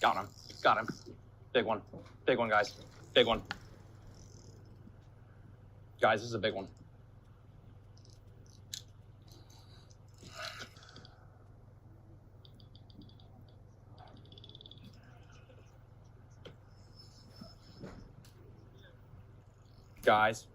Got him. Got him. Big one. Big one, guys. Big one. Guys, this is a big one. Guys.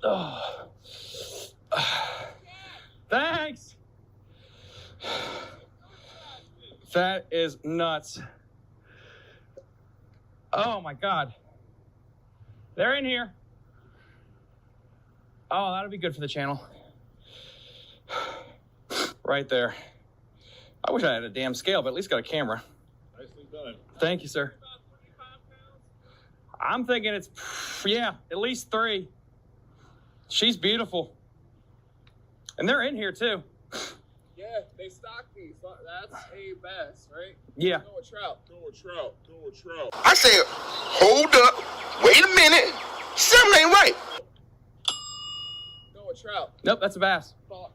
Oh. Thanks. That is nuts. Oh my God. They're in here. Oh, that'll be good for the channel. Right there. I wish I had a damn scale, but at least got a camera. Nicely done. Thank you, sir. I'm thinking it's, yeah, at least 3. She's beautiful. And they're in here, too. Yeah, they stock these. That's a bass, right? Yeah. Go with trout. Go with trout. Go with trout. I said, hold up. Wait a minute. Something ain't right. Go with trout. Nope, that's a bass. Fuck.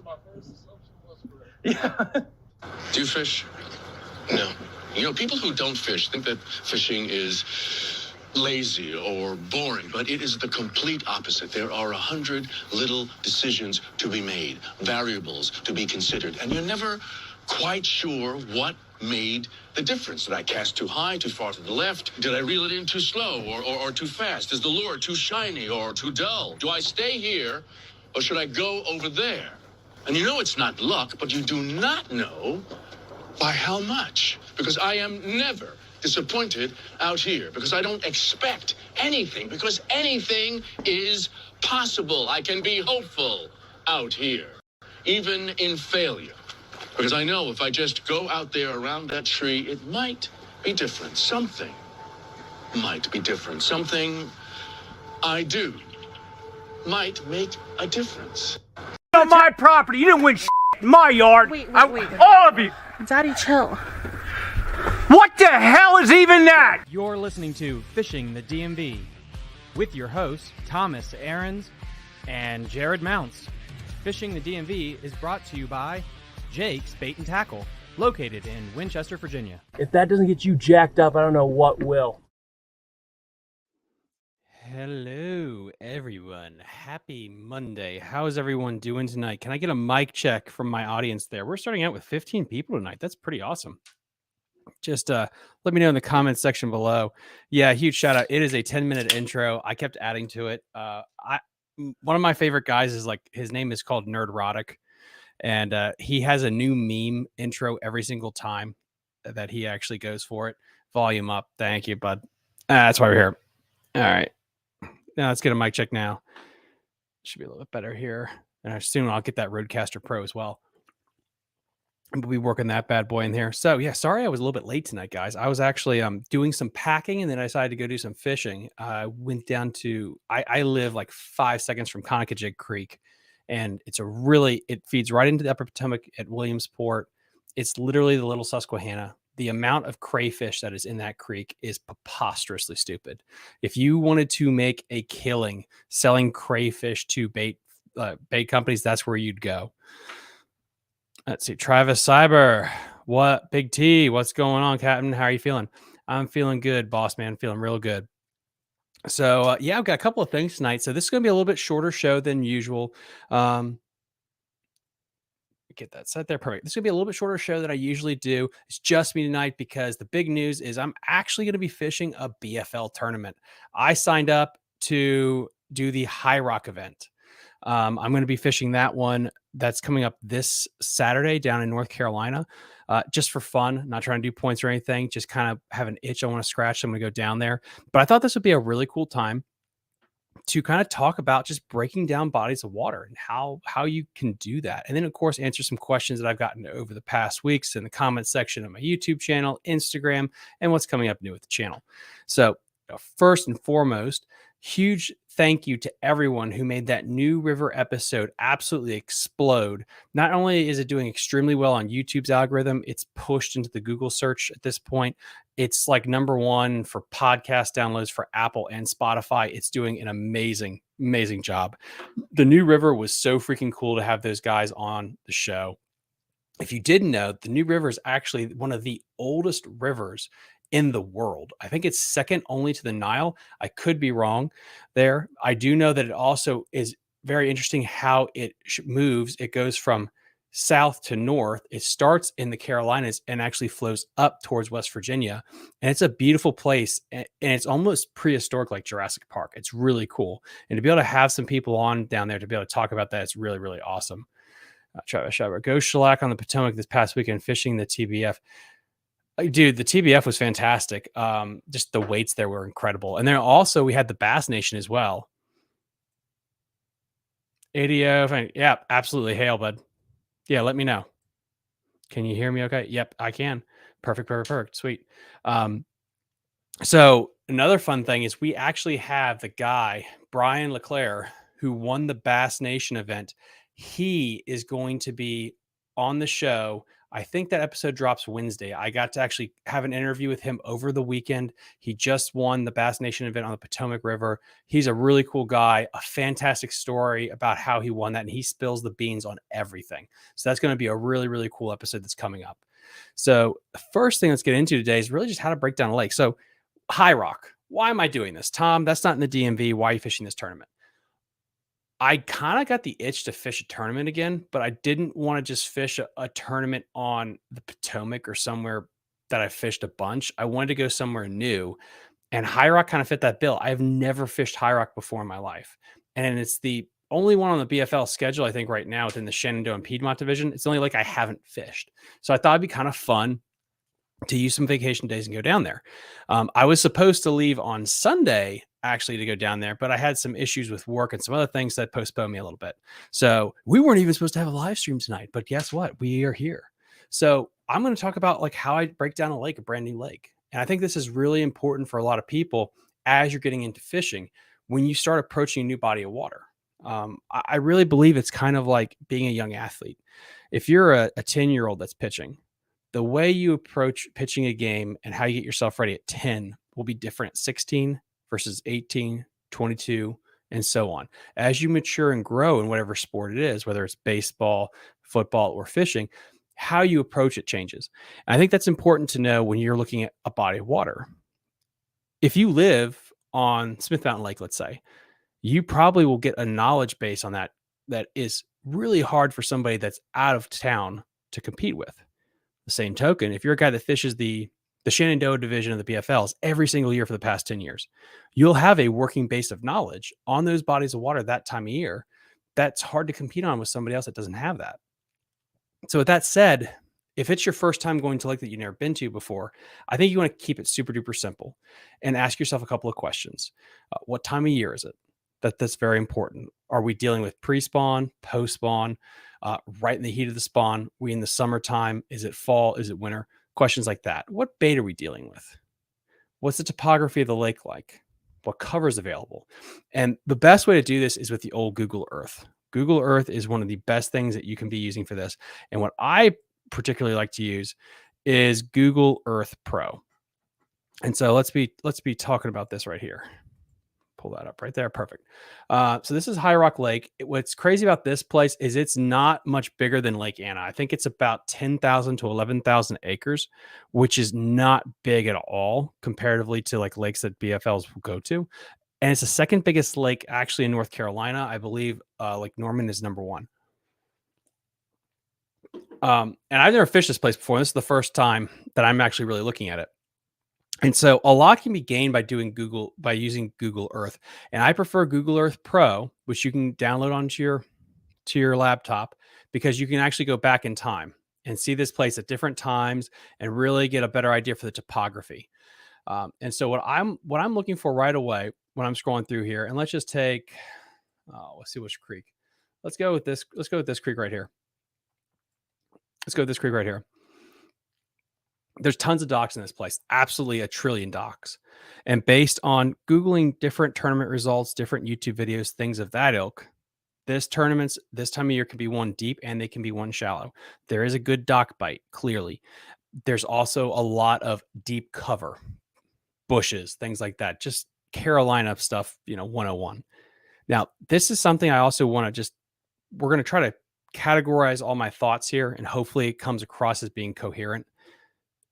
My first assumption was correct. Yeah. Do you fish? No. You know, people who don't fish think that fishing is lazy or boring, but it is the complete opposite. There are 100 little decisions to be made, variables to be considered, and you're never quite sure what made the difference. Did I cast too high, too far to the left? Did I reel it in too slow or too fast? Is the lure too shiny or too dull? Do I stay here or should I go over there? And you know it's not luck, but you do not know by how much. Because I am never disappointed out here. Because I don't expect anything. Because anything is possible. I can be hopeful out here, even in failure. Because I know if I just go out there around that tree, it might be different. Something might be different. Something I do might make a difference. On my property, you didn't win shit in my yard. Wait. All of you. Daddy, chill. What the hell is even that? You're listening to Fishing the DMV with your hosts, Thomas Ahrens and Jared Mounts. Fishing the DMV is brought to you by Jake's Bait and Tackle, located in Winchester, Virginia. If that doesn't get you jacked up, I don't know what will. Hello, everyone. Happy Monday. How's everyone doing tonight? Can I get a mic check from my audience there? We're starting out with 15 people tonight. That's pretty awesome. Just let me know in the comments section below. Yeah, huge shout out. It is a 10-minute intro. I kept adding to it. One of my favorite guys is his name is called Nerdrotic, and he has a new meme intro every single time that he actually goes for it. Volume up. Thank you, bud. That's why we're here. All right. Now let's get a mic check now. Should be a little bit better here. And soon I'll get that Rodecaster Pro as well. And we'll be working that bad boy in here. So yeah, sorry I was a little bit late tonight, guys. I was actually doing some packing and then I decided to go do some fishing. I went down to, I live like 5 seconds from Conacajig Creek. And it feeds right into the Upper Potomac at Williamsport. It's literally the Little Susquehanna. The amount of crayfish that is in that creek is preposterously stupid. If you wanted to make a killing selling crayfish to bait companies, that's where you'd go. Let's see. Travis Cyber. What? Big T. What's going on, Captain? How are you feeling? I'm feeling good, boss man. Feeling real good. So, yeah, I've got a couple of things tonight. So this is going to be a little bit shorter show than usual. Get that set there. Perfect. This is going to be a little bit shorter show than I usually do. It's just me tonight because the big news is I'm actually going to be fishing a BFL tournament. I signed up to do the High Rock event. I'm going to be fishing that one that's coming up this Saturday down in North Carolina, just for fun, not trying to do points or anything, just kind of have an itch I want to scratch. So I'm going to go down there. But I thought this would be a really cool time to kind of talk about just breaking down bodies of water and how you can do that. And then, of course, answer some questions that I've gotten over the past weeks in the comment section of my YouTube channel, Instagram, and what's coming up new with the channel. So first and foremost, huge thank you to everyone who made that New River episode absolutely explode. Not only is it doing extremely well on YouTube's algorithm, it's pushed into the Google search at this point. It's like #1 for podcast downloads for Apple and Spotify. It's doing an amazing, amazing job. The New River was so freaking cool to have those guys on the show. If you didn't know, the New River is actually one of the oldest rivers in the world. I think it's second only to the Nile. I could be wrong there. I do know that it also is very interesting how it moves. It goes from south to north. It starts in the Carolinas and actually flows up towards West Virginia. And it's a beautiful place. And it's almost prehistoric, like Jurassic Park. It's really cool. And to be able to have some people on down there to be able to talk about that, it's really, really awesome. Travis Schreiber, go shellac on the Potomac this past weekend fishing the TBF. Dude, the TBF was fantastic. Just the weights there were incredible. And then also we had the Bass Nation as well. ADO, yeah, absolutely. Hail, bud. Yeah, let me know. Can you hear me okay? Yep, I can. Perfect. Sweet. So another fun thing is we actually have the guy, Brian Leclerc, who won the Bass Nation event. He is going to be on the show. I think that episode drops Wednesday. I got to actually have an interview with him over the weekend. He just won the Bass Nation event on the Potomac River. He's a really cool guy, a fantastic story about how he won that. And he spills the beans on everything. So that's going to be a really, really cool episode that's coming up. So the first thing let's get into today is really just how to break down a lake. So High Rock. Why am I doing this? Tom, that's not in the DMV. Why are you fishing this tournament? I kind of got the itch to fish a tournament again, but I didn't want to just fish a tournament on the Potomac or somewhere that I fished a bunch. I wanted to go somewhere new, and High Rock kind of fit that bill. I've never fished High Rock before in my life, and it's the only one on the BFL schedule, I think, right now within the Shenandoah and Piedmont division. It's the only lake I haven't fished. So I thought it'd be kind of fun to use some vacation days and go down there. I was supposed to leave on Sunday actually to go down there, but I had some issues with work and some other things that postponed me a little bit. So we weren't even supposed to have a live stream tonight, but guess what? We are here. So I'm going to talk about like how I break down a lake, a brand new lake. And I think this is really important for a lot of people as you're getting into fishing when you start approaching a new body of water. I really believe it's kind of like being a young athlete. If you're a 10-year-old that's pitching, the way you approach pitching a game and how you get yourself ready at 10 will be different at 16 versus 18, 22, and so on. As you mature and grow in whatever sport it is, whether it's baseball, football, or fishing, how you approach it changes. And I think that's important to know when you're looking at a body of water. If you live on Smith Mountain Lake, let's say, you probably will get a knowledge base on that is really hard for somebody that's out of town to compete with. The same token, if you're a guy that fishes the Shenandoah division of the BFLs every single year for the past 10 years, you'll have a working base of knowledge on those bodies of water that time of year. That's hard to compete on with somebody else that doesn't have that. So with that said, if it's your first time going to a lake that you've never been to before, I think you want to keep it super duper simple and ask yourself a couple of questions. What time of year is it? That's very important. Are we dealing with pre-spawn, post-spawn, right in the heat of the spawn? We in the summertime? Is it fall? Is it winter? Questions like that. What bait are we dealing with? What's the topography of the lake like? What cover is available? And the best way to do this is with the old Google Earth. Google Earth is one of the best things that you can be using for this. And what I particularly like to use is Google Earth Pro. And so let's be talking about this right here. Pull that up right there. Perfect. So this is High Rock Lake. What's crazy about this place is it's not much bigger than Lake Anna. I think it's about 10,000 to 11,000 acres, which is not big at all comparatively to like lakes that BFLs will go to. And it's the second biggest lake actually in North Carolina. I believe Lake Norman is number one. And I've never fished this place before. This is the first time that I'm actually really looking at it. And so a lot can be gained by using Google Earth. And I prefer Google Earth Pro, which you can download onto your laptop, because you can actually go back in time and see this place at different times and really get a better idea for the topography. And so what I'm looking for right away when I'm scrolling through here, and let's just take, let's see which creek. Let's go with this. Let's go with this creek right here. There's tons of docks in this place, absolutely a trillion docks. And based on Googling different tournament results, different YouTube videos, things of that ilk, tournaments this time of year can be one deep and they can be one shallow. There is a good dock bite, clearly. There's also a lot of deep cover, bushes, things like that. Just Carolina stuff, 101. Now, this is something I also want to we're going to try to categorize all my thoughts here, and hopefully it comes across as being coherent.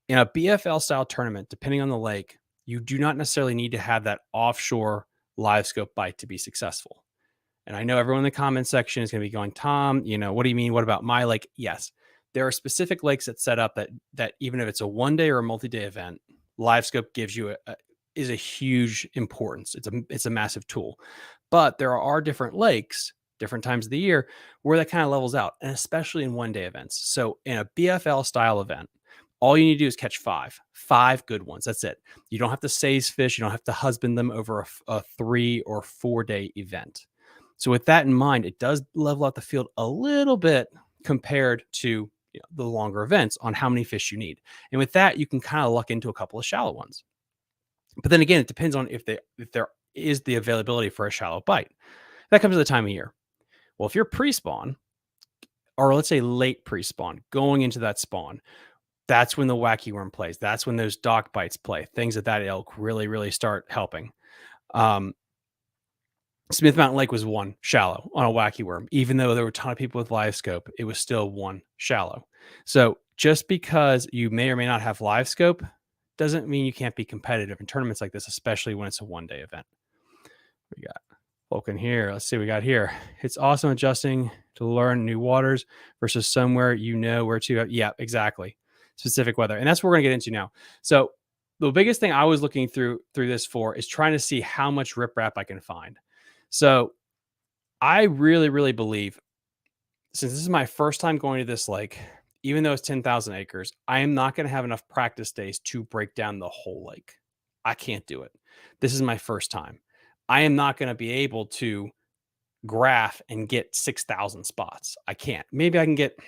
In a BFL style tournament, depending on the lake, you do not necessarily need to have that offshore live scope bite to be successful. And I know everyone in the comment section is going to be going, Tom, what do you mean? What about my lake? Yes, there are specific lakes that set up that even if it's a one-day or a multi-day event, live scope gives you is a huge importance. It's a massive tool. But there are different lakes, different times of the year, where that kind of levels out, and especially in one-day events. So in a BFL style event, all you need to do is catch five good ones. That's it. You don't have to seize fish. You don't have to husband them over a 3 or 4 day event. So with that in mind, it does level out the field a little bit compared to, the longer events on how many fish you need. And with that, you can kind of luck into a couple of shallow ones. But then again, it depends on if there is the availability for a shallow bite. That comes to the time of year. Well, if you're pre-spawn, or let's say late pre-spawn, going into that spawn, that's when the wacky worm plays. That's when those dock bites play. Things of that ilk really, really start helping. Smith Mountain Lake was one shallow on a wacky worm. Even though there were a ton of people with live scope, it was still one shallow. So just because you may or may not have live scope doesn't mean you can't be competitive in tournaments like this, especially when it's a one-day event. We got Vulcan here. Let's see what we got here. It's awesome adjusting to learn new waters versus somewhere you know where to. Yeah, exactly. Specific weather. And that's what we're going to get into now. So the biggest thing I was looking through this for is trying to see how much riprap I can find. So I really, really believe, since this is my first time going to this lake, even though it's 10,000 acres, I am not going to have enough practice days to break down the whole lake. I can't do it. This is my first time. I am not going to be able to graph and get 6,000 spots. I can't. Maybe I can get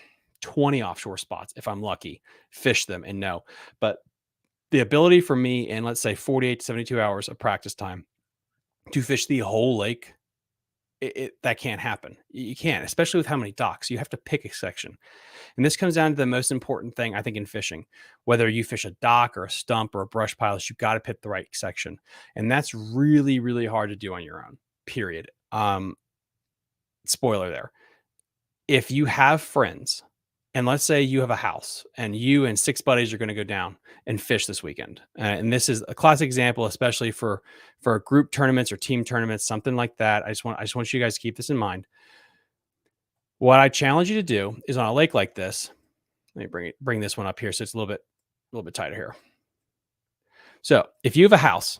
20 offshore spots if I'm lucky, fish them and know. But the ability for me in, let's say, 48 to 72 hours of practice time to fish the whole lake, that can't happen. You can't, especially with how many docks. You have to pick a section. And this comes down to the most important thing, I think, in fishing. Whether you fish a dock or a stump or a brush pile, you've got to pick the right section. And that's really, really hard to do on your own, period. Spoiler there. If you have friends, and let's say you have a house and you and 6 buddies are going to go down and fish this weekend. And this is a classic example, especially for group tournaments or team tournaments, something like that. I just want you guys to keep this in mind. What I challenge you to do is on a lake like this. Let me bring this one up here so it's a little bit tighter here. So if you have a house,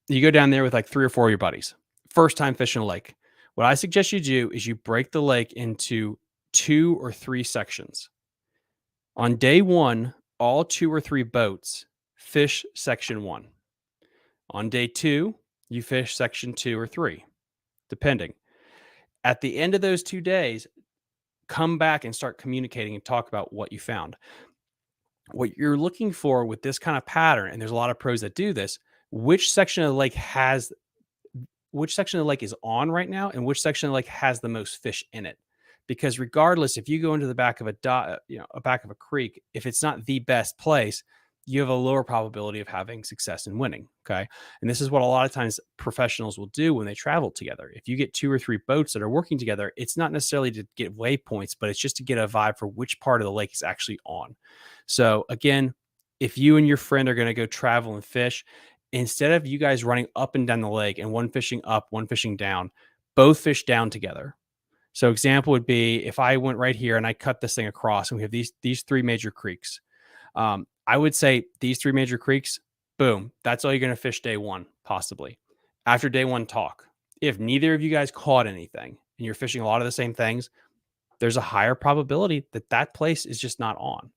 you go down there with like 3 or 4 of your buddies, first time fishing a lake. What I suggest you do is you break the lake into 2 or 3 sections. On day 1, all 2 or 3 boats fish section 1. On day 2, you fish section 2 or 3, depending. At the end of those 2 days, come back and start communicating and talk about what you found. What you're looking for with this kind of pattern, and there's a lot of pros that do this, which section of the lake is on right now and which section of the lake has the most fish in it. Because regardless, if you go into the back of a creek, if it's not the best place, you have a lower probability of having success and winning. Okay. And this is what a lot of times professionals will do when they travel together. If you get 2 or 3 boats that are working together, it's not necessarily to get waypoints, but it's just to get a vibe for which part of the lake is actually on. So again, if you and your friend are going to go travel and fish, instead of you guys running up and down the lake and one fishing up, one fishing down, both fish down together. So example would be if I went right here and I cut this thing across and we have these 3 major creeks. I would say these 3 major creeks, boom, that's all you're going to fish day 1, possibly. After day 1 talk, if neither of you guys caught anything and you're fishing a lot of the same things, there's a higher probability that that place is just not on.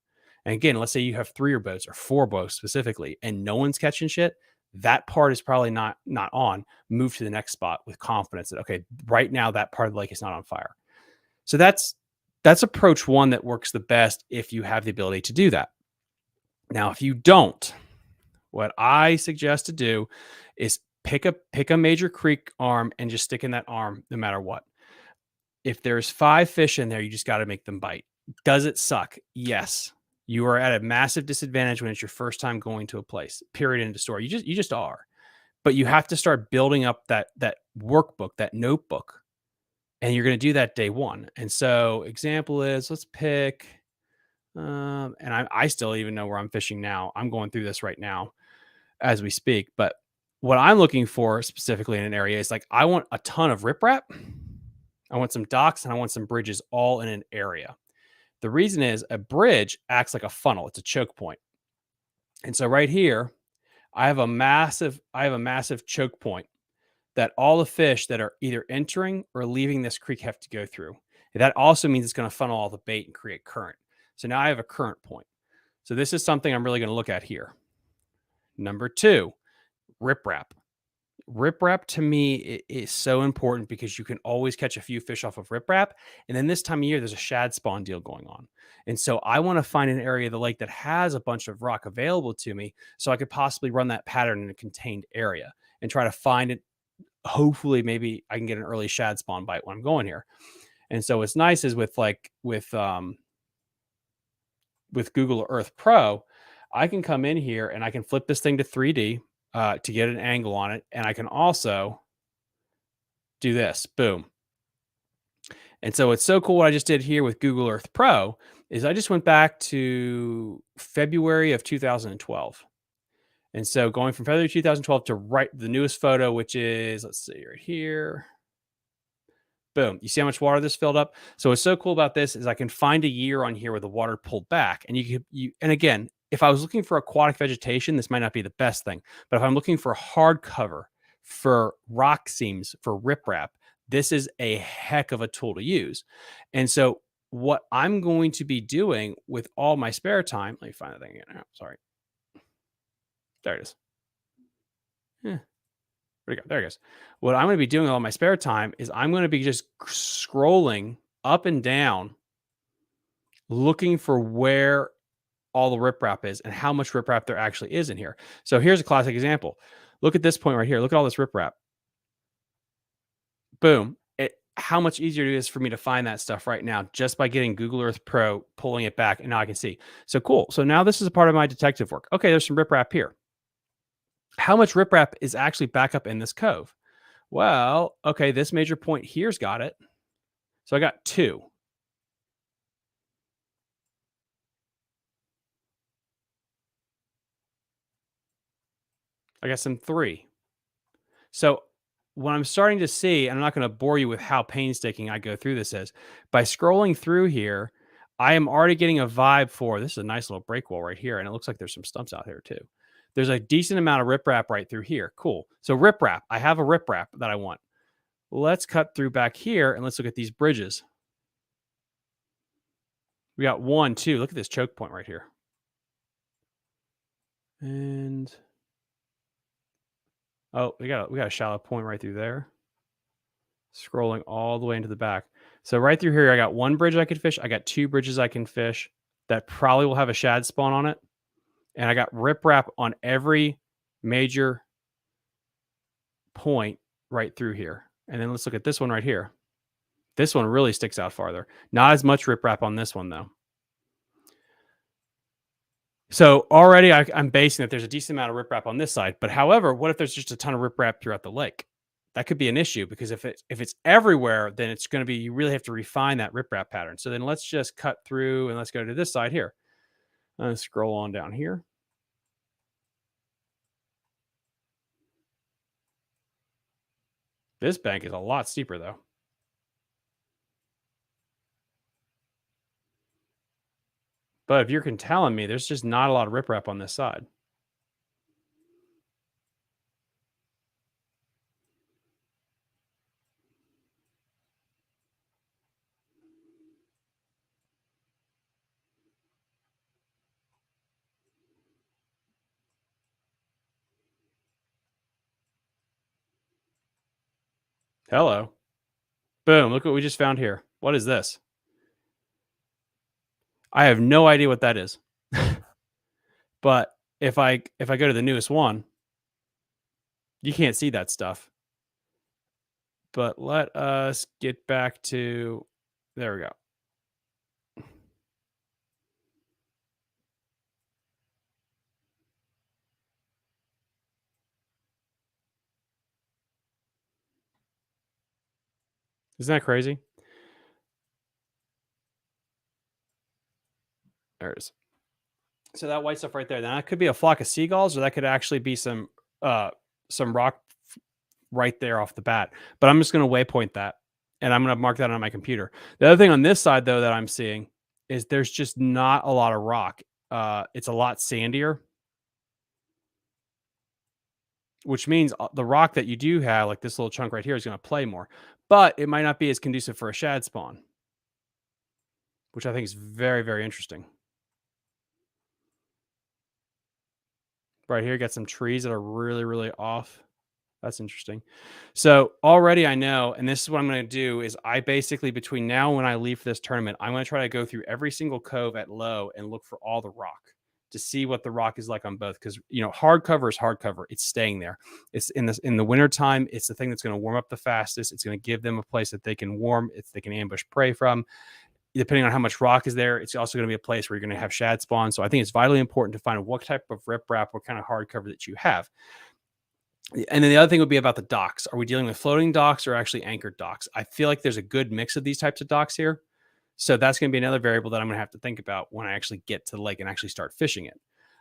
And again, let's say you have 3 boats or 4 boats specifically, and no one's catching shit. That part is probably not on. Move to the next spot with confidence that, okay, right now that part of the lake is not on fire. So that's approach 1 that works the best if you have the ability to do that. Now, if you don't, what I suggest to do is pick a major creek arm and just stick in that arm no matter what. If there's 5 fish in there, you just got to make them bite. Does it suck? Yes. You are at a massive disadvantage when it's your first time going to a place, period, end of story. You just are. But you have to start building up that workbook, that notebook. And you're going to do that day 1. And so example is, let's pick, and I still even know where I'm fishing now. I'm going through this right now as we speak. But what I'm looking for specifically in an area is like, I want a ton of riprap. I want some docks and I want some bridges all in an area. The reason is a bridge acts like a funnel. It's a choke point. And so right here, I have a massive choke point that all the fish that are either entering or leaving this creek have to go through. That also means it's going to funnel all the bait and create current. So now I have a current point. So this is something I'm really going to look at here. Number 2, riprap. riprap to me is so important because you can always catch a few fish off of riprap. And then this time of year, there's a shad spawn deal going on. And so I want to find an area of the lake that has a bunch of rock available to me so I could possibly run that pattern in a contained area and try to find it. Hopefully, maybe I can get an early shad spawn bite when I'm going here. And so what's nice is with Google Earth Pro, I can come in here and I can flip this thing to 3D to get an angle on it. And I can also do this, boom. And so it's so cool what I just did here with Google Earth Pro is I just went back to February of 2012. And so going from February 2012 to the newest photo, which is, let's see right here. Boom. You see how much water this filled up? So what's so cool about this is I can find a year on here where the water pulled back. And and again, if I was looking for aquatic vegetation, this might not be the best thing. But if I'm looking for hard cover, for rock seams, for riprap, this is a heck of a tool to use. And so what I'm going to be doing with all my spare time, let me find that thing again. Oh, sorry. There it is. Yeah. Where'd it go? There it goes. What I'm going to be doing all my spare time is I'm going to be just scrolling up and down, looking for where all the riprap is and how much riprap there actually is in here. So here's a classic example. Look at this point right here. Look at all this riprap. Boom. How much easier it is for me to find that stuff right now just by getting Google Earth Pro, pulling it back, and now I can see. So cool. So now this is a part of my detective work. Okay, there's some riprap here. How much riprap is actually back up in this cove? Well, okay, this major point here's got it. So I got 2. I got some 3. So what I'm starting to see, and I'm not going to bore you with how painstaking I go through this is, by scrolling through here, I am already getting a vibe for, this is a nice little break wall right here, and it looks like there's some stumps out here too. There's a decent amount of riprap right through here. Cool. So riprap, I have a riprap that I want. Let's cut through back here and let's look at these bridges. We got 1, 2. Look at this choke point right here. And oh, we got a shallow point right through there. Scrolling all the way into the back. So right through here, I got 1 bridge I could fish. I got 2 bridges I can fish that probably will have a shad spawn on it. And I got riprap on every major point right through here. And then let's look at this one right here. This one really sticks out farther. Not as much riprap on this one, though. So already I'm basing that there's a decent amount of riprap on this side. But however, what if there's just a ton of riprap throughout the lake? That could be an issue because if it's everywhere, then it's going to be, you really have to refine that riprap pattern. So then let's just cut through and let's go to this side here. Let's scroll on down here. This bank is a lot steeper though. But if you're telling me there's just not a lot of riprap on this side. Hello. Boom. Look what we just found here. What is this? I have no idea what that is. But if I go to the newest one, you can't see that stuff. But let us get back to, there we go. Isn't that crazy? There it is. So that white stuff right there, that could be a flock of seagulls, or that could actually be some rock right there off the bat. But I'm just going to waypoint that, and I'm going to mark that on my computer. The other thing on this side, though, that I'm seeing is there's just not a lot of rock. It's a lot sandier, which means the rock that you do have, like this little chunk right here, is going to play more. But it might not be as conducive for a shad spawn, which I think is very, very interesting. Right here, got some trees that are really, really off. That's interesting. So already I know, and this is what I'm going to do is I basically between now and when I leave for this tournament, I'm going to try to go through every single cove at low and look for all the rock to see what the rock is like on both. Because hard cover is hard cover. It's staying there. It's in the winter time. It's the thing that's going to warm up the fastest. It's going to give them a place that they can warm. They can ambush prey from. Depending on how much rock is there, it's also going to be a place where you're going to have shad spawn. So I think it's vitally important to find what type of riprap, what kind of hard cover that you have. And then the other thing would be about the docks. Are we dealing with floating docks or actually anchored docks? I feel like there's a good mix of these types of docks here. So that's going to be another variable that I'm going to have to think about when I actually get to the lake and actually start fishing it.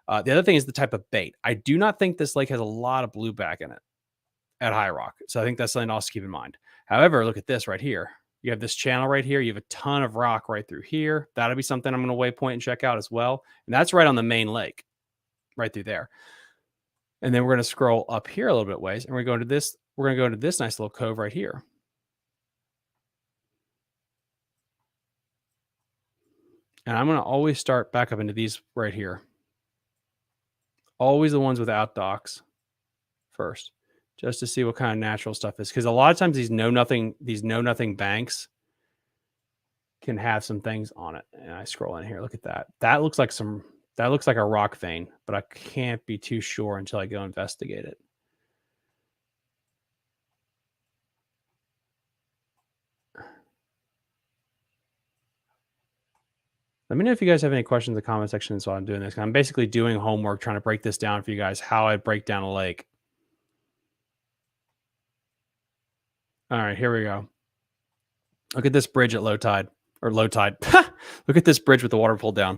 The other thing is the type of bait. I do not think this lake has a lot of blueback in it at High Rock. So I think that's something to also keep in mind. However, look at this right here. You have this channel right here. You have a ton of rock right through here. That'll be something I'm going to waypoint and check out as well. And that's right on the main lake, right through there. And then we're going to scroll up here a little bit ways, and we're going to this. We're going to go into this nice little cove right here. And I'm going to always start back up into these right here. Always the ones without docks first, just to see what kind of natural stuff is. Because a lot of times these know nothing banks can have some things on it. And I scroll in here. Look at that. That looks like a rock vein, but I can't be too sure until I go investigate it. Let me know if you guys have any questions in the comment section while I'm doing this. I'm basically doing homework, trying to break this down for you guys, how I break down a lake. All right, here we go. Look at this bridge at low tide, or low tide. Look at this bridge with the water pulled down.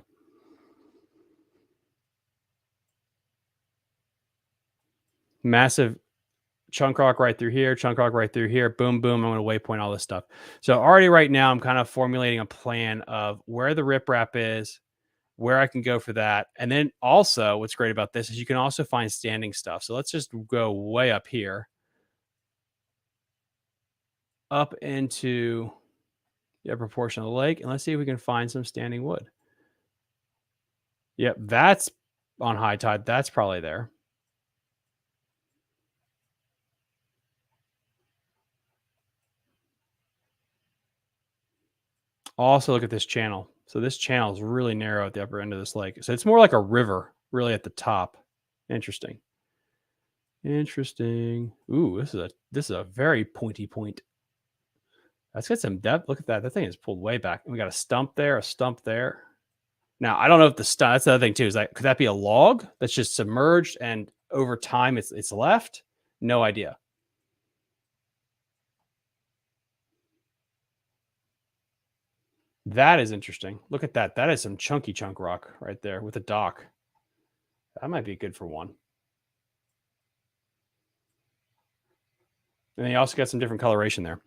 Massive chunk rock right through here, chunk rock right through here. Boom, boom. I'm going to waypoint all this stuff. So already right now, I'm kind of formulating a plan of where the riprap is, where I can go for that. And then also what's great about this is you can also find standing stuff. So let's just go way up here, up into the upper portion of the lake. And let's see if we can find some standing wood. Yep, that's on high tide. That's probably there. Also, look at this channel. So this channel is really narrow at the upper end of this lake. So it's more like a river, really, at the top. Interesting. Interesting. Ooh, this is a very pointy point. That's got some depth. Look at that. That thing is pulled way back. And we got a stump there, a stump there. Now, I don't know if the stump, that's the other thing too, is like, could that be a log that's just submerged and over time it's left? No idea. That is interesting. Look at that. That is some chunky chunk rock right there with a dock. That might be good for one. And then you also got some different coloration there.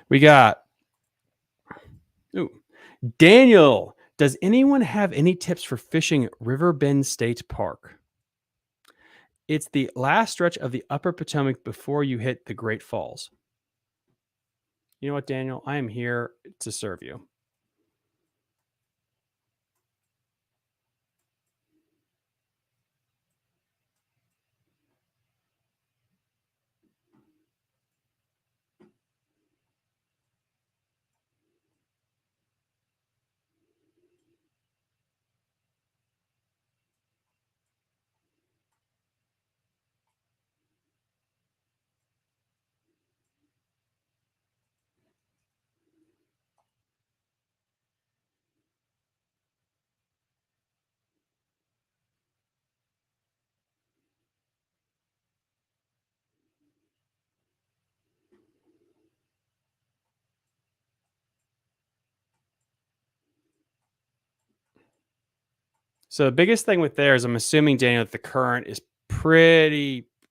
We got, Daniel, does anyone have any tips for fishing River Bend State Park? It's the last stretch of the upper Potomac before you hit the Great Falls. You know what, Daniel? I am here to serve you. So the biggest thing with there is I'm assuming, Daniel, that the current is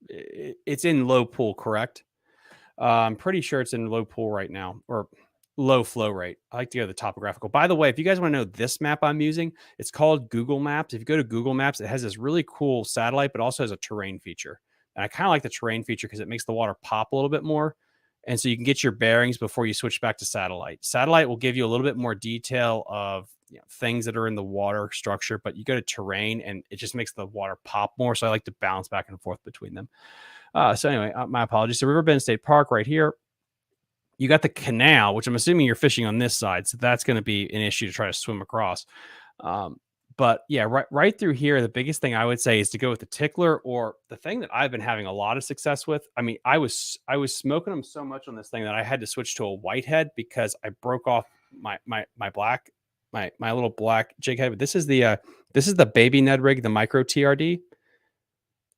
it's in low pool, correct? I'm pretty sure it's in low pool right now, or low flow rate. I like to go to the topographical. By the way, if you guys want to know this map I'm using, it's called Google Maps. If you go to Google Maps, it has this really cool satellite, but also has a terrain feature. And I kind of like the terrain feature because it makes the water pop a little bit more. And so you can get your bearings before you switch back to satellite. Satellite will give you a little bit more detail of things that are in the water structure, but you go to terrain and it just makes the water pop more. So I like to bounce back and forth between them. So anyway, my apologies. So Riverbend State Park right here. You got the canal, which I'm assuming you're fishing on this side, so that's going to be an issue to try to swim across. But yeah, right through here, the biggest thing I would say is to go with the tickler, or the thing that I've been having a lot of success with. I mean, I was smoking them so much on this thing that I had to switch to a whitehead because I broke off my little black jig head. But this is the baby Ned rig, the micro TRD,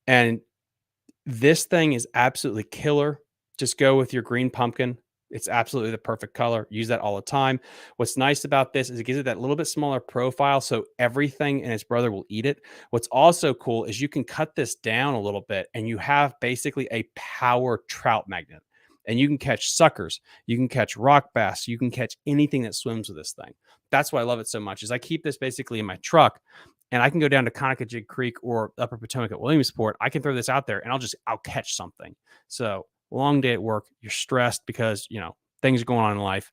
and this thing is absolutely killer. Just go with your green pumpkin. It's absolutely the perfect color. Use that all the time. What's nice about this is it gives it that little bit smaller profile, so everything and its brother will eat it. What's also cool is you can cut this down a little bit and you have basically a power trout magnet. And you can catch suckers, you can catch rock bass, you can catch anything that swims with this thing. That's why I love it so much. Is I keep this basically in my truck, and I can go down to Conacajig Creek or Upper Potomac at Williamsport. I can throw this out there and I'll catch something. So long day at work, you're stressed because, things are going on in life.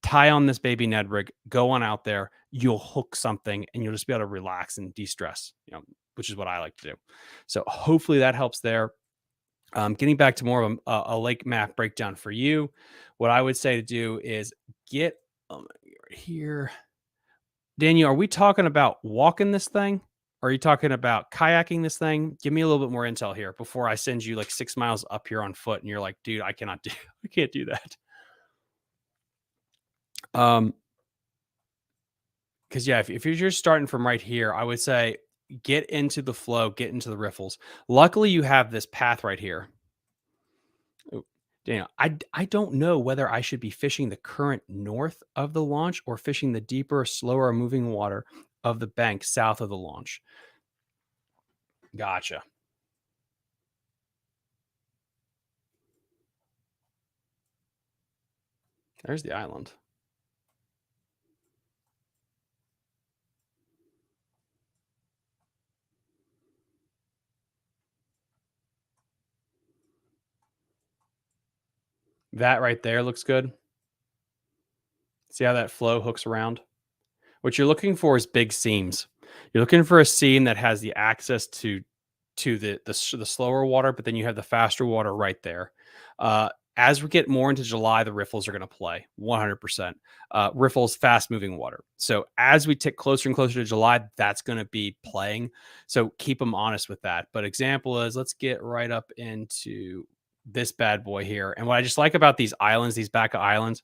Tie on this baby Ned rig, go on out there, you'll hook something and you'll just be able to relax and de-stress, which is what I like to do. So hopefully that helps there. Getting back to more of a lake map breakdown for you, what I would say to do is get right here. Daniel, are we talking about walking this thing? Or are you talking about kayaking this thing? Give me a little bit more intel here before I send you like 6 miles up here on foot and you're like, dude, I can't do that. Because yeah, if you're just starting from right here, I would say get into the flow, get into the riffles. Luckily, you have this path right here. Daniel, I don't know whether I should be fishing the current north of the launch or fishing the deeper, slower moving water of the bank south of the launch. Gotcha. There's the island. That right there looks good. See how that flow hooks around? What you're looking for is big seams. You're looking for a seam that has the access to the slower water, but then you have the faster water right there. As we get more into July, the riffles are going to play 100%. Riffles, fast moving water. So as we tick closer and closer to July, that's going to be playing. So keep them honest with that. But example is, let's get right up into this bad boy here. And what I just like about these islands, these back islands,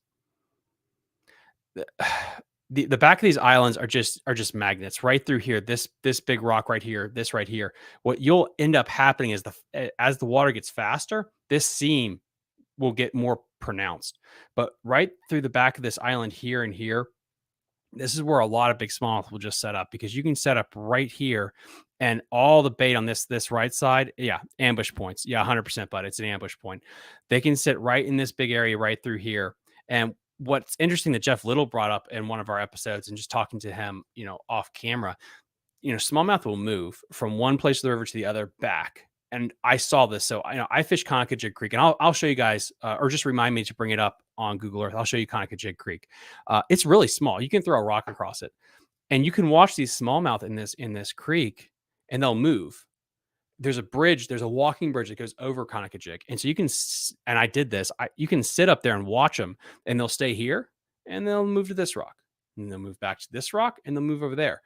the back of these islands are just magnets right through here. This big rock right here, this right here. What you'll end up happening is as the water gets faster, this seam will get more pronounced. But right through the back of this island here and here, this is where a lot of big smallmouth will just set up, because you can set up right here and all the bait on this right side. Yeah, ambush points. Yeah, 100%, but it's an ambush point. They can sit right in this big area right through here. And what's interesting that Jeff Little brought up in one of our episodes, and just talking to him, off camera, smallmouth will move from one place of the river to the other back. And I saw this. So I fish Conacajig Creek, and I'll show you guys, or just remind me to bring it up on Google Earth. I'll show you Conacajig Creek. It's really small. You can throw a rock across it, and you can watch these smallmouth in this creek, and they'll move. There's a bridge. There's a walking bridge that goes over Conacajig, and so you can. And I did this. You can sit up there and watch them, and they'll stay here, and they'll move to this rock, and they'll move back to this rock, and they'll move over there.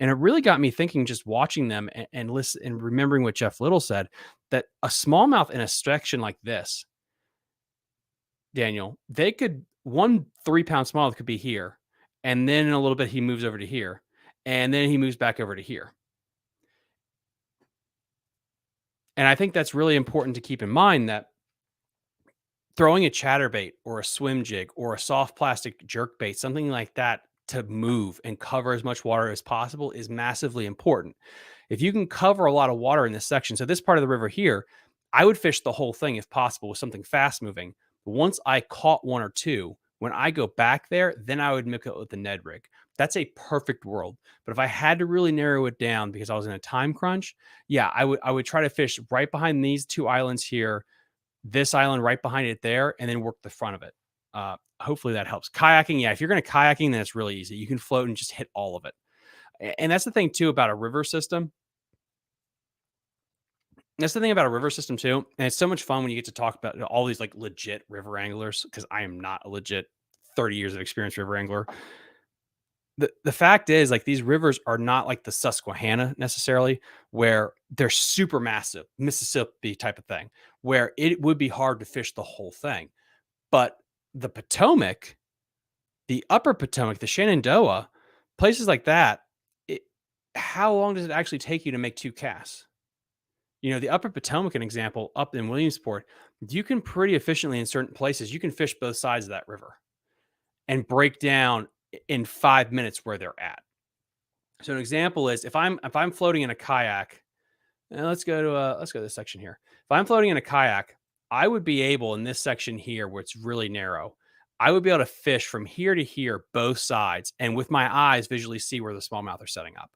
And it really got me thinking, just watching them and listen and remembering what Jeff Little said, that a smallmouth in a section like this, Daniel, they could, 1 3-pound smallmouth could be here, and then in a little bit he moves over to here, and then he moves back over to here. And I think that's really important to keep in mind, that throwing a chatterbait or a swim jig or a soft plastic jerk bait, something like that, to move and cover as much water as possible is massively important. If you can cover a lot of water in this section, so this part of the river here, I would fish the whole thing if possible with something fast moving. Once I caught 1 or 2, when I go back there, then I would mix it with the Ned rig. That's a perfect world. But if I had to really narrow it down because I was in a time crunch, yeah, I would try to fish right behind these 2 islands here, this island right behind it there, and then work the front of it. Hopefully that helps. Kayaking, yeah, if you're going to kayaking, then it's really easy. You can float and just hit all of it. And that's the thing too about a river system. That's the thing about a river system too, and it's so much fun when you get to talk about all these like legit river anglers, because I am not a legit 30 years of experience river angler. The fact is, like, these rivers are not like the Susquehanna necessarily, where they're super massive, Mississippi type of thing, where it would be hard to fish the whole thing. But the Potomac, the upper Potomac, the Shenandoah, places like that, it, how long does it actually take you to make 2 casts? You know, the upper Potomac, an example, up in Williamsport, you can pretty efficiently in certain places, you can fish both sides of that river and break down in 5 minutes where they're at. So an example is if I'm floating in a kayak, and let's go to this section here. If I'm floating in a kayak, I would be able in this section here where it's really narrow, I would be able to fish from here to here both sides, and with my eyes visually see where the smallmouth are setting up.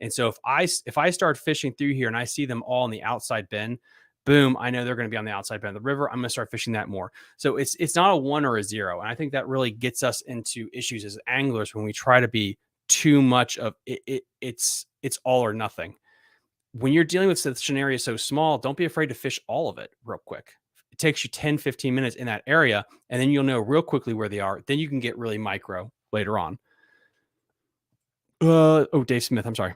And so if I start fishing through here and I see them all in the outside bend, boom, I know they're going to be on the outside bend of the river. I'm going to start fishing that more. So it's not a 1 or a 0, and I think that really gets us into issues as anglers when we try to be too much of it. It's all or nothing. When you're dealing with such an area so small, don't be afraid to fish all of it real quick. It takes you 10, 15 minutes in that area, and then you'll know real quickly where they are. Then you can get really micro later on. Dave Smith, I'm sorry.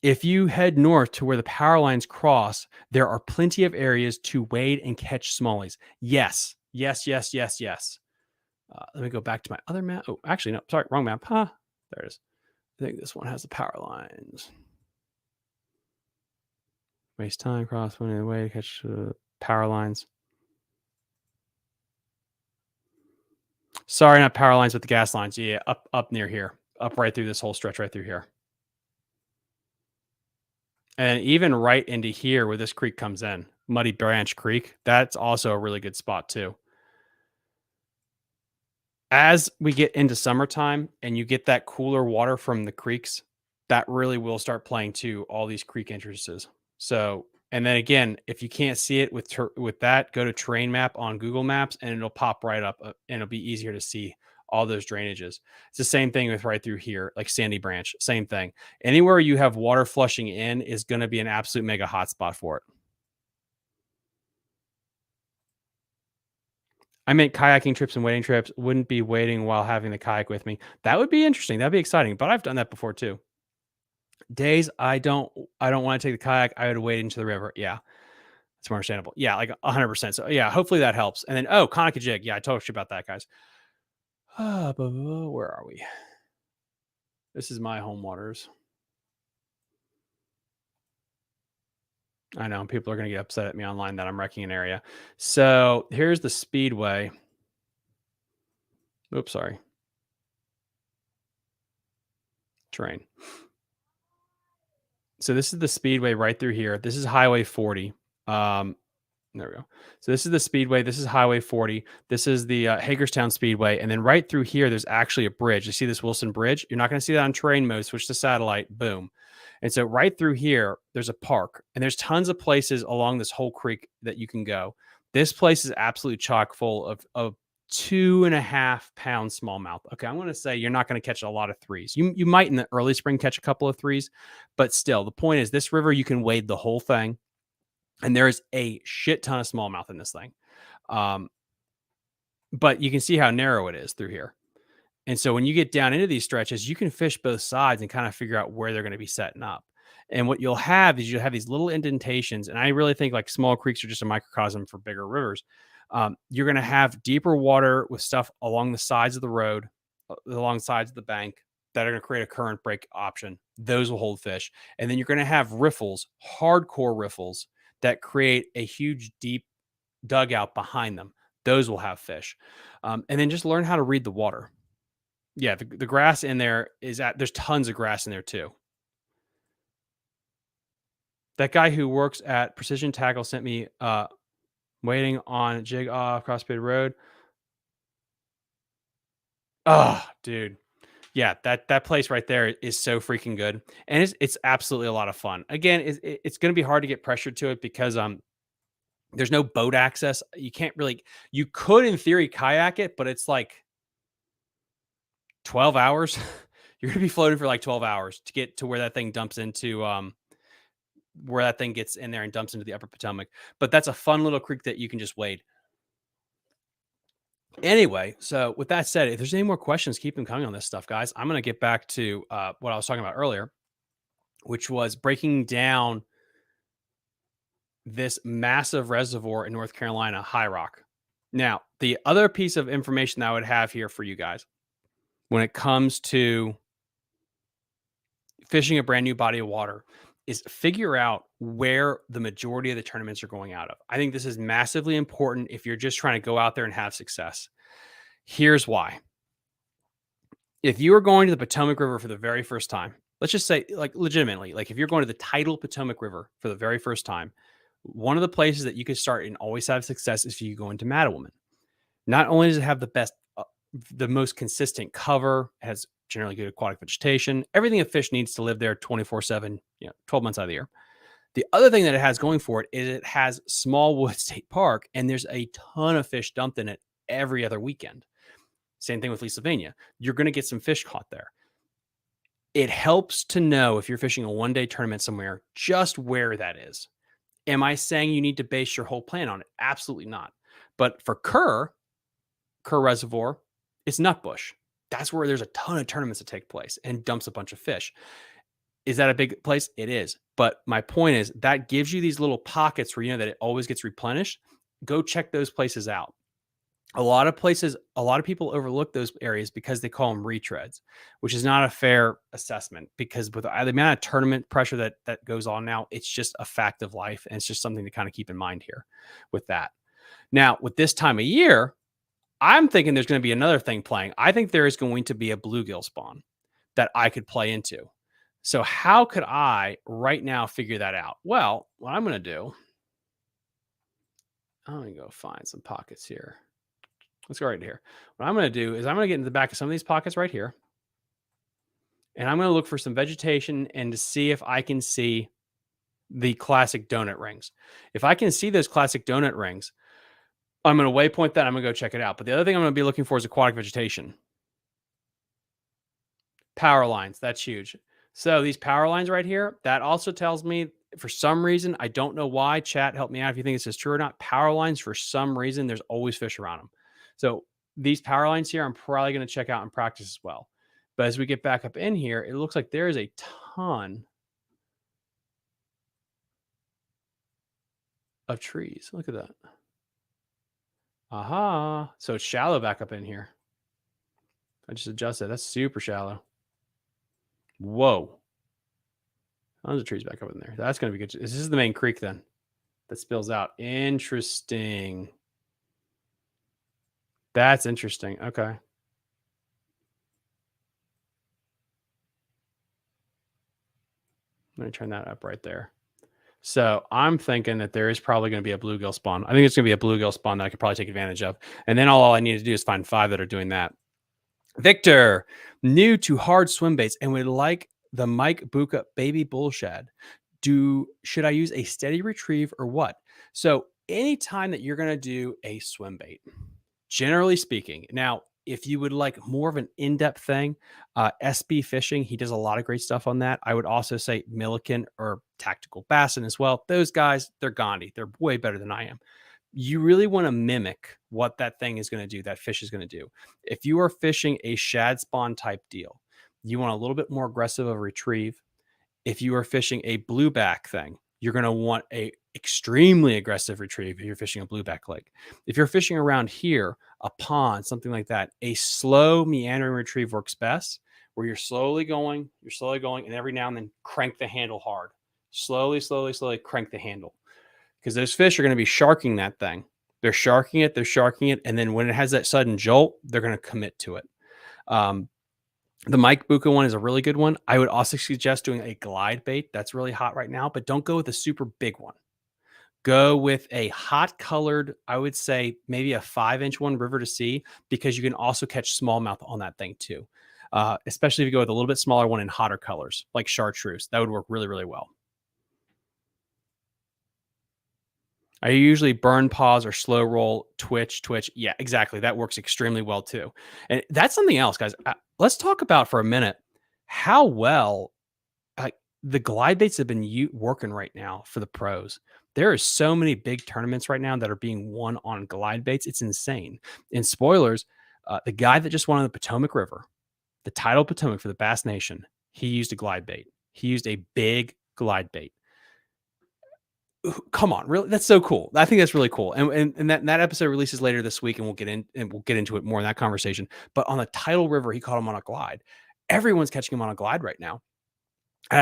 If you head north to where the power lines cross, there are plenty of areas to wade and catch smallies. Yes. Let me go back to my other map. Oh, actually, no, sorry, wrong map. There it is. I think this one has the power lines. Waste time, cross, wade away, catch power lines. Sorry, not power lines, but the gas lines. Yeah, up near here. Up right through this whole stretch right through here. And even right into here where this creek comes in, Muddy Branch Creek, that's also a really good spot too. As we get into summertime and you get that cooler water from the creeks, that really will start playing to all these creek entrances. So, and then again, if you can't see it with that, go to terrain map on Google Maps and it'll pop right up and it'll be easier to see all those drainages. It's the same thing with right through here, like Sandy Branch, same thing. Anywhere you have water flushing in is going to be an absolute mega hotspot for it. I meant kayaking trips and wading trips. Wouldn't be wading while having the kayak with me. That would be interesting. That'd be exciting. But I've done that before too. Days I don't want to take the kayak. I would wade into the river. Yeah, it's more understandable. Yeah, like 100%. So yeah, hopefully that helps. And then Conica jig. Yeah, I told you about that, guys. Where are we? This is my home waters. I know people are going to get upset at me online that I'm wrecking an area. So here's the speedway. Oops, sorry. Terrain. So this is the speedway right through here. This is Highway 40. There we go. So this is the speedway. This is Highway 40. This is the Hagerstown Speedway. And then right through here, there's actually a bridge. You see this Wilson Bridge? You're not going to see that on terrain mode. Switch to satellite. Boom. And so right through here, there's a park. And there's tons of places along this whole creek that you can go. This place is absolutely chock full of 2.5 pound smallmouth. Okay, I'm going to say you're not going to catch a lot of threes. You might in the early spring catch a couple of threes, but still, the point is this river, you can wade the whole thing. And there is a shit ton of smallmouth in this thing. But you can see how narrow it is through here. And so when you get down into these stretches, you can fish both sides and kind of figure out where they're going to be setting up. And what you'll have is you'll have these little indentations. And I really think like small creeks are just a microcosm for bigger rivers. You're going to have deeper water with stuff along the sides of the road, along sides of the bank that are going to create a current break option. Those will hold fish. And then you're going to have riffles, hardcore riffles that create a huge, deep dugout behind them. Those will have fish. And then just learn how to read the water. Yeah, the grass in there there's tons of grass in there too. That guy who works at Precision Tackle sent me waiting on jig off Crossbay Road. Oh, dude. Yeah, that place right there is so freaking good. And it's absolutely a lot of fun. Again, it's going to be hard to get pressured to it because there's no boat access. You can't really, you could in theory kayak it, but it's like 12 hours. You're going to be floating for like 12 hours to get to where that thing dumps into where that thing gets in there and dumps into the upper Potomac. But that's a fun little creek that you can just wade. Anyway, so with that said, if there's any more questions, keep them coming on this stuff, guys. I'm going to get back to what I was talking about earlier, which was breaking down this massive reservoir in North Carolina, High Rock. Now, the other piece of information that I would have here for you guys when it comes to fishing a brand new body of water is figure out where the majority of the tournaments are going out of. I think this is massively important if you're just trying to go out there and have success. Here's why. If you are going to the Potomac River for the very first time, let's just say, like, legitimately, like if you're going to the tidal Potomac River for the very first time, one of the places that you can start and always have success is if you go into Mattawoman. Not only does it have the best, the most consistent cover, it has generally good aquatic vegetation, everything a fish needs to live there 24/7, 12 months out of the year. The other thing that it has going for it is it has Smallwood State Park, and there's a ton of fish dumped in it every other weekend. Same thing with Leesylvania. You're going to get some fish caught there. It helps to know if you're fishing a one-day tournament somewhere, just where that is. Am I saying you need to base your whole plan on it? Absolutely not. But for Kerr Reservoir, it's Nutbush. That's where there's a ton of tournaments that take place and dumps a bunch of fish. Is that a big place? It is. But my point is that gives you these little pockets where you know that it always gets replenished. Go check those places out. A lot of people overlook those areas because they call them retreads, which is not a fair assessment because with the amount of tournament pressure that goes on now, it's just a fact of life. And it's just something to kind of keep in mind here with that. Now, with this time of year, I'm thinking there's going to be another thing playing. I think there is going to be a bluegill spawn that I could play into. So how could I right now figure that out? Well, what I'm going to do, I'm going to go find some pockets here. Let's go right here. What I'm going to do is I'm going to get into the back of some of these pockets right here. And I'm going to look for some vegetation and to see if I can see the classic donut rings. If I can see those classic donut rings, I'm going to waypoint that. I'm going to go check it out. But the other thing I'm going to be looking for is aquatic vegetation. Power lines. That's huge. So these power lines right here, that also tells me for some reason, I don't know why, chat, help me out if you think this is true or not. Power lines, for some reason, there's always fish around them. So these power lines here, I'm probably going to check out and practice as well. But as we get back up in here, it looks like there is a ton of trees. Look at that. Aha. So it's shallow back up in here. I just adjusted. That's super shallow. Whoa. Tons of trees back up in there. That's going to be good. This is the main creek then that spills out. Interesting. That's interesting. Okay. Let me turn that up right there. So I'm thinking that there is probably going to be a bluegill spawn. I think it's going to be a bluegill spawn that I could probably take advantage of. And then all I need to do is find 5 that are doing that. Victor, new to hard swim baits and would like the Mike Buka baby bullshad. Should I use a steady retrieve or what? So anytime that you're going to do a swim bait, generally speaking, now, if you would like more of an in-depth thing, SB Fishing, he does a lot of great stuff on that. I would also say Milliken or Tactical Bassin as well. Those guys, they're Gandhi. They're way better than I am. You really want to mimic what that thing is going to do, that fish is going to do. If you are fishing a shad spawn type deal, you want a little bit more aggressive of a retrieve. If you are fishing a blueback thing, you're going to want a extremely aggressive retrieve if you're fishing a blueback lake. If you're fishing around here, a pond, something like that, a slow meandering retrieve works best, where you're slowly going, and every now and then crank the handle hard. Slowly crank the handle. Because those fish are going to be sharking that thing. They're sharking it, and then when it has that sudden jolt, they're going to commit to it. The Mike Buka one is a really good one. I would also suggest doing a glide bait. That's really hot right now, but don't go with a super big one. Go with a hot colored, I would say maybe a 5-inch one, river to sea, because you can also catch smallmouth on that thing too. Especially if you go with a little bit smaller one in hotter colors, like chartreuse. That would work really, really well. I usually burn, pause, or slow roll, twitch. Yeah, exactly. That works extremely well too. And that's something else, guys. Let's talk about for a minute how well the glide baits have been working right now for the pros. There are so many big tournaments right now that are being won on glide baits. It's insane. And spoilers, the guy that just won on the Potomac River, the title Potomac for the Bass Nation, he used a glide bait. He used a big glide bait. Come on, really? That's so cool. I think that's really cool. And that episode releases later this week, and we'll get into it more in that conversation. But on the Tidal River, he caught him on a glide. Everyone's catching him on a glide right now. And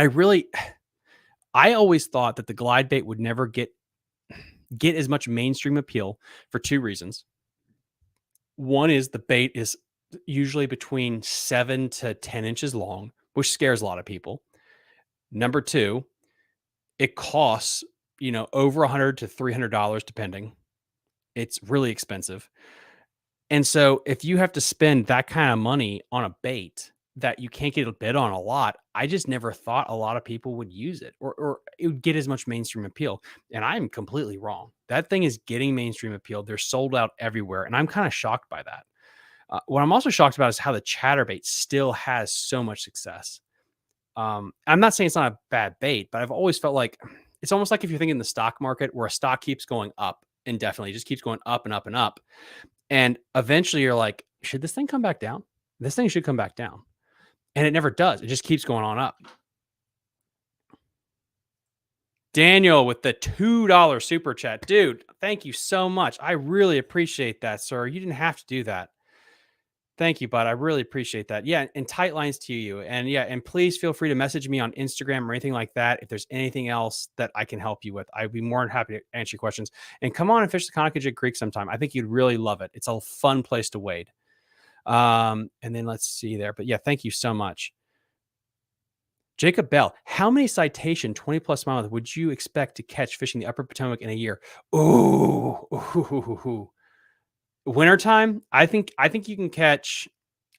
I always thought that the glide bait would never get as much mainstream appeal for two reasons. One is the bait is usually between 7 to 10 inches long, which scares a lot of people. Number two, it costs, over $100 to $300 depending. It's really expensive. And so if you have to spend that kind of money on a bait that you can't get a bid on a lot, I just never thought a lot of people would use it or it would get as much mainstream appeal. And I'm completely wrong. That thing is getting mainstream appeal. They're sold out everywhere. And I'm kind of shocked by that. What I'm also shocked about is how the chatterbait still has so much success. I'm not saying it's not a bad bait, but I've always felt like it's almost like if you're thinking the stock market where a stock keeps going up indefinitely, just keeps going up and up and up. And eventually you're like, should this thing come back down? This thing should come back down. And it never does. It just keeps going on up. Daniel with the $2 super chat. Dude, thank you so much. I really appreciate that, sir. You didn't have to do that. Thank you, bud. I really appreciate that. Yeah, and tight lines to you. And please feel free to message me on Instagram or anything like that if there's anything else that I can help you with. I'd be more than happy to answer your questions. And come on and fish the Conacajig Creek sometime. I think you'd really love it. It's a fun place to wade. And then let's see there. But yeah, thank you so much. Jacob Bell, how many citation 20 plus miles would you expect to catch fishing the Upper Potomac in a year? Ooh. Wintertime, I think you can catch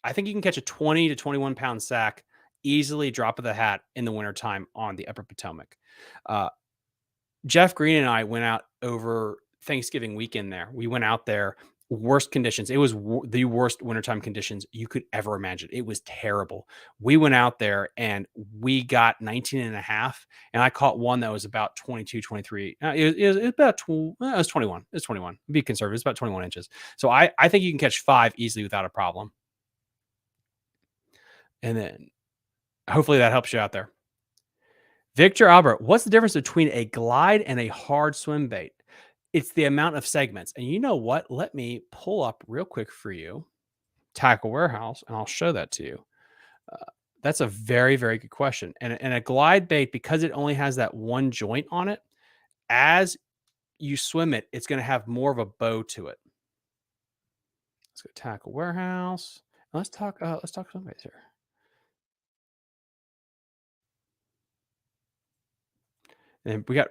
a 20 to 21 pound sack easily, drop of the hat in the wintertime on the Upper Potomac. Jeff Green and I went out over Thanksgiving weekend there. We went out there, worst conditions. It was the worst wintertime conditions you could ever imagine. It was terrible. We went out there and we got 19 and a half. And I caught one that was about 22, 23. It was 21. It was 21. Be conservative. It's about 21 inches. So I think you can catch 5 easily without a problem. And then hopefully that helps you out there. Victor Albert, what's the difference between a glide and a hard swim bait? It's the amount of segments. And you know what? Let me pull up real quick for you Tackle Warehouse, and I'll show that to you. That's a very, very good question. And a glide bait, because it only has that one joint on it, as you swim it, it's going to have more of a bow to it. Let's go Tackle Warehouse. Let's talk swim baits here. And we got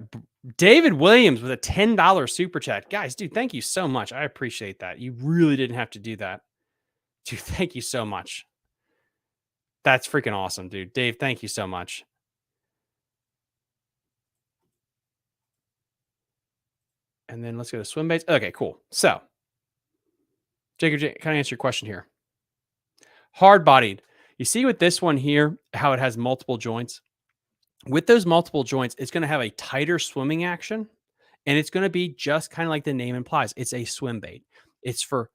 David Williams with a $10 super chat. Guys, dude, thank you so much. I appreciate that. You really didn't have to do that. Dude, thank you so much. That's freaking awesome, dude. Dave, thank you so much. And then let's go to swim baits. Okay, cool. So, Jacob, can I answer your question here? Hard-bodied. You see with this one here, how it has multiple joints? With those multiple joints, it's going to have a tighter swimming action, and it's going to be just kind of like the name implies. It's a swim bait. It's for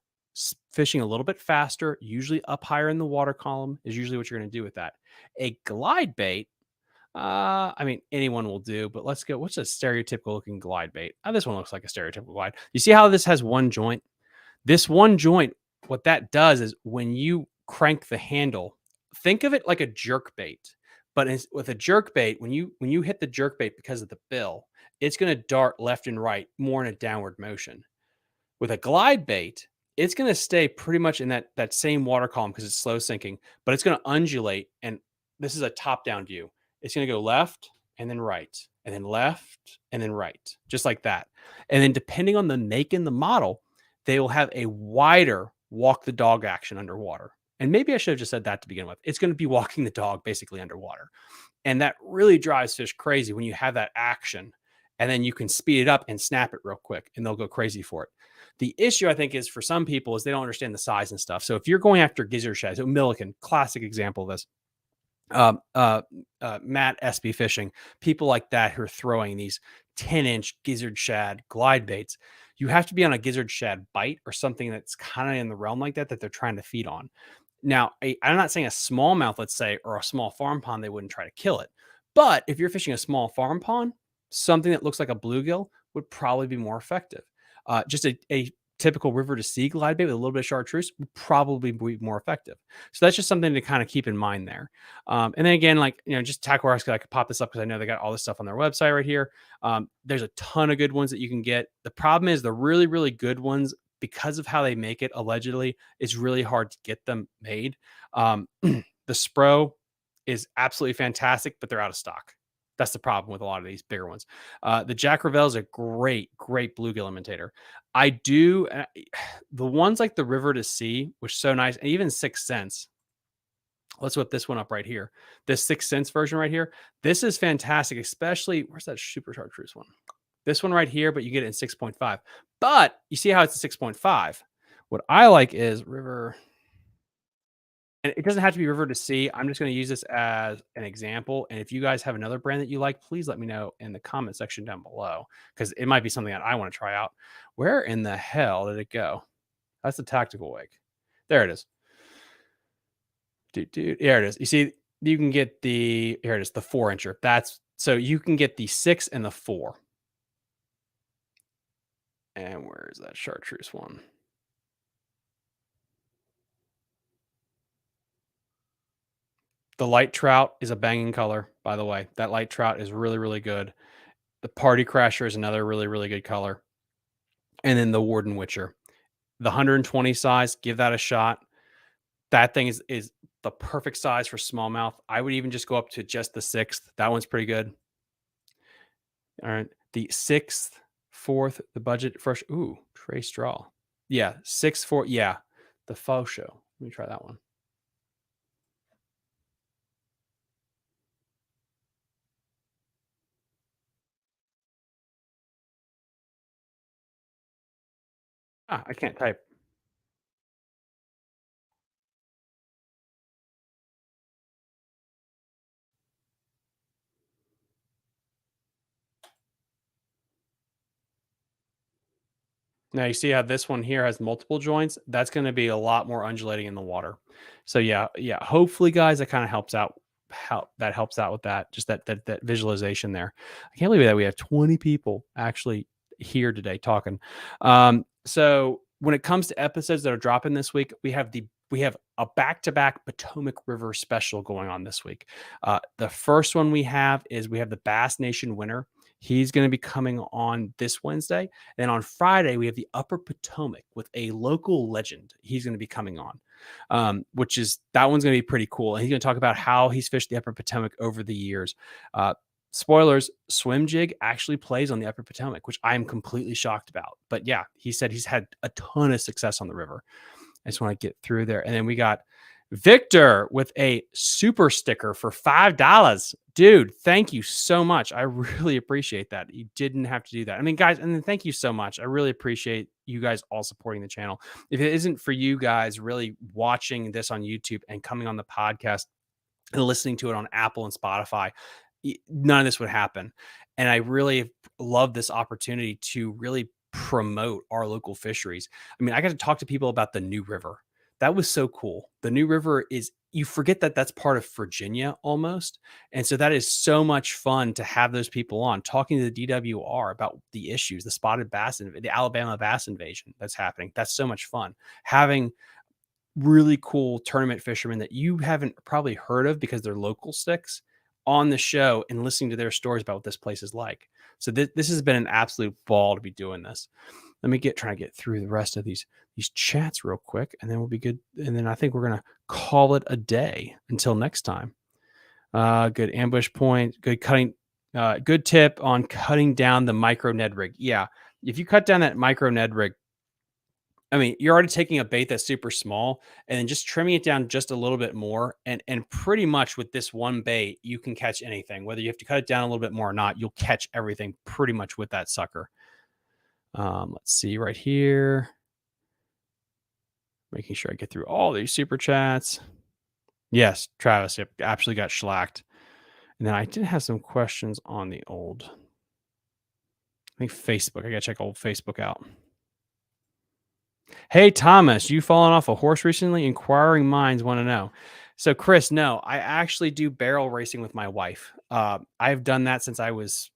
fishing a little bit faster, usually up higher in the water column is usually what you're going to do with that. A glide bait, I mean, anyone will do, but let's go. What's a stereotypical looking glide bait? This one looks like a stereotypical glide. You see how this has one joint? This one joint, what that does is when you crank the handle, think of it like a jerk bait. But with a jerk bait, when you hit the jerk bait because of the bill, it's going to dart left and right more in a downward motion. With a glide bait, it's going to stay pretty much in that same water column because it's slow sinking, but it's going to undulate. And this is a top-down view. It's going to go left and then right, and then left and then right, just like that. And then depending on the make and the model, they will have a wider walk the dog action underwater. And maybe I should have just said that to begin with. It's going to be walking the dog basically underwater. And that really drives fish crazy when you have that action. And then you can speed it up and snap it real quick and they'll go crazy for it. The issue, I think, is for some people is they don't understand the size and stuff. So if you're going after gizzard shad, so Milliken, classic example of this. Matt SB Fishing, people like that who are throwing these 10-inch gizzard shad glide baits. You have to be on a gizzard shad bite or something that's kind of in the realm like that they're trying to feed on. Now, I'm not saying a smallmouth, let's say, or a small farm pond, they wouldn't try to kill it. But if you're fishing a small farm pond, something that looks like a bluegill would probably be more effective. Just a typical river to sea glide bait with a little bit of chartreuse would probably be more effective. So that's just something to kind of keep in mind there. And then again, like, just tackle rocks, I could pop this up because I know they got all this stuff on their website right here. There's a ton of good ones that you can get. The problem is the really, really good ones, because of how they make it, allegedly, it's really hard to get them made. The Spro is absolutely fantastic, but they're out of stock. That's the problem with a lot of these bigger ones. The Jack Ravel is a great bluegill imitator. I do the ones like the River to Sea, which is so nice, and even 6 Sense. Let's whip this one up right here. This 6 Sense version right here. This is fantastic, especially where's that super chartreuse one? This one right here, but you get it in 6.5. But you see how it's a 6.5. What I like is River. And it doesn't have to be River to Sea. I'm just going to use this as an example. And if you guys have another brand that you like, please let me know in the comment section down below, because it might be something that I want to try out. Where in the hell did it go? That's the tactical wake. There it is. Dude, there it is. You see, you can get here it is, the 4-incher. So you can get the 6 and the 4. And where is that chartreuse one? The light trout is a banging color, by the way. That light trout is really, really good. The Party Crasher is another really, really good color. And then the Warden Witcher. The 120 size, give that a shot. That thing is the perfect size for smallmouth. I would even just go up to just the 6th. That one's pretty good. All right. The 6th, 4th, the budget first. Ooh, Trey Straw. Yeah, 6th, 4th. Yeah, the faux show. Let me try that one. I can't type. Now you see how this one here has multiple joints. That's going to be a lot more undulating in the water. So yeah. Hopefully, guys, that kind of helps out. Helps out with that. Just that visualization there. I can't believe that we have 20 people actually here today talking. So when it comes to episodes that are dropping this week, we have a back-to-back Potomac River special going on this week. The first one we have the Bass Nation winner. He's going to be coming on this Wednesday. And on Friday, we have the Upper Potomac with a local legend. He's going to be coming on, that one's going to be pretty cool. And he's going to talk about how he's fished the Upper Potomac over the years. Spoilers, Swim Jig actually plays on the Upper Potomac, which I'm completely shocked about. But yeah, he said he's had a ton of success on the river. I just want to get through there. And then we got Victor with a super sticker for $5. Dude, thank you so much. I really appreciate that. You didn't have to do that. I mean, guys, and then thank you so much. I really appreciate you guys all supporting the channel. If it isn't for you guys really watching this on YouTube and coming on the podcast and listening to it on Apple and Spotify, none of this would happen. And I really love this opportunity to really promote our local fisheries. I mean, I got to talk to people about the New River. That was so cool. The New River you forget that that's part of Virginia almost. And so that is so much fun to have those people on talking to the DWR about the issues, the spotted bass, and the Alabama bass invasion that's happening. That's so much fun. Having really cool tournament fishermen that you haven't probably heard of because they're local sticks on the show and listening to their stories about what this place is like. So this has been an absolute ball to be doing this. Let me try to get through the rest of these chats real quick, and then we'll be good. And then I think we're going to call it a day until next time. Good ambush point, good cutting, good tip on cutting down the micro Ned rig. Yeah. If you cut down that micro Ned rig, I mean, you're already taking a bait that's super small and then just trimming it down just a little bit more. And pretty much with this one bait, you can catch anything. Whether you have to cut it down a little bit more or not, you'll catch everything pretty much with that sucker. Let's see right here. Making sure I get through all these super chats. Yes, Travis. Yep, absolutely got shellacked. And then I did have some questions on the old, I think Facebook. I gotta check old Facebook out. Hey Thomas, you fallen off a horse recently? Inquiring minds want to know. So Chris, no, I actually do barrel racing with my wife. I've done that since I was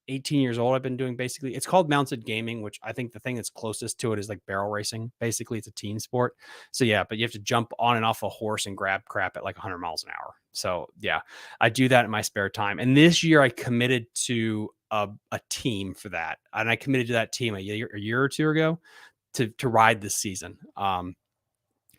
18 years old. I've been doing basically, it's called mounted gaming, which I think the thing that's closest to it is like barrel racing. Basically, it's a team sport. So yeah, but you have to jump on and off a horse and grab crap at like 100 miles an hour. So yeah, I do that in my spare time. And this year I committed to a team for that. And I committed to that team a year or two ago to ride this season.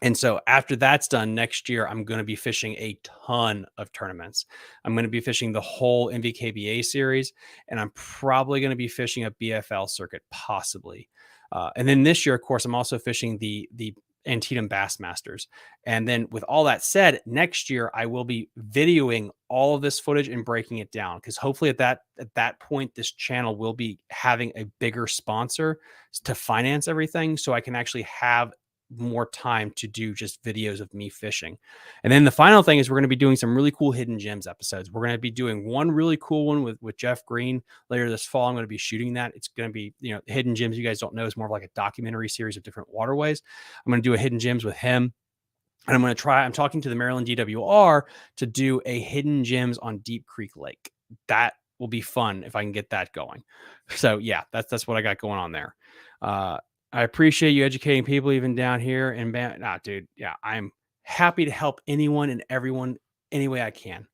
And so after that's done next year, I'm going to be fishing a ton of tournaments. I'm going to be fishing the whole NVKBA series, and I'm probably going to be fishing a BFL circuit, possibly. And then this year, of course, I'm also fishing the Antietam Bassmasters. And then with all that said, next year I will be videoing all of this footage and breaking it down, because hopefully at that point, this channel will be having a bigger sponsor to finance everything, so I can actually have more time to do just videos of me fishing. And then the final thing is we're going to be doing some really cool hidden gems episodes. We're going to be doing one really cool one with Jeff Green later this fall. I'm going to be shooting that. It's going to be, hidden gems, you guys don't know, is more of like a documentary series of different waterways. I'm going to do a hidden gems with him. And I'm talking to the Maryland DWR to do a hidden gems on Deep Creek Lake. That will be fun if I can get that going. So yeah, that's what I got going on there. I appreciate you educating people even down here in dude. Yeah, I'm happy to help anyone and everyone any way I can.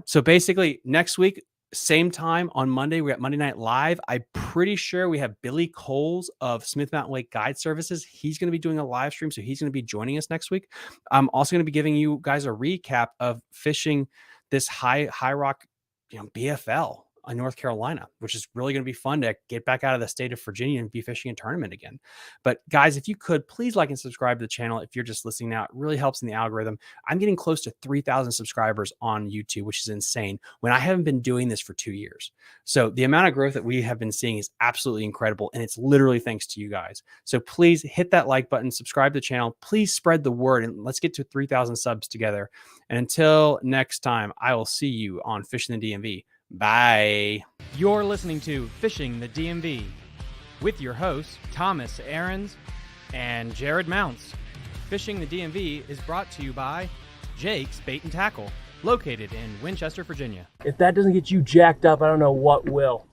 So basically next week, same time on Monday, we're at Monday Night Live. I'm pretty sure we have Billy Coles of Smith Mountain Lake Guide Services. He's going to be doing a live stream, so he's going to be joining us next week. I'm also going to be giving you guys a recap of fishing this high rock, BFL in North Carolina, which is really going to be fun to get back out of the state of Virginia and be fishing a tournament again. But guys, if you could, please like and subscribe to the channel. If you're just listening now, it really helps in the algorithm. I'm getting close to 3,000 subscribers on YouTube, which is insane when I haven't been doing this for 2 years. So the amount of growth that we have been seeing is absolutely incredible. And it's literally thanks to you guys. So please hit that like button, subscribe to the channel, please spread the word, and let's get to 3,000 subs together. And until next time, I will see you on Fishing the DMV. Bye. You're listening to Fishing the DMV with your hosts, Thomas Ahrens and Jared Mounts. Fishing the DMV is brought to you by Jake's Bait and Tackle, located in Winchester, Virginia. If that doesn't get you jacked up, I don't know what will.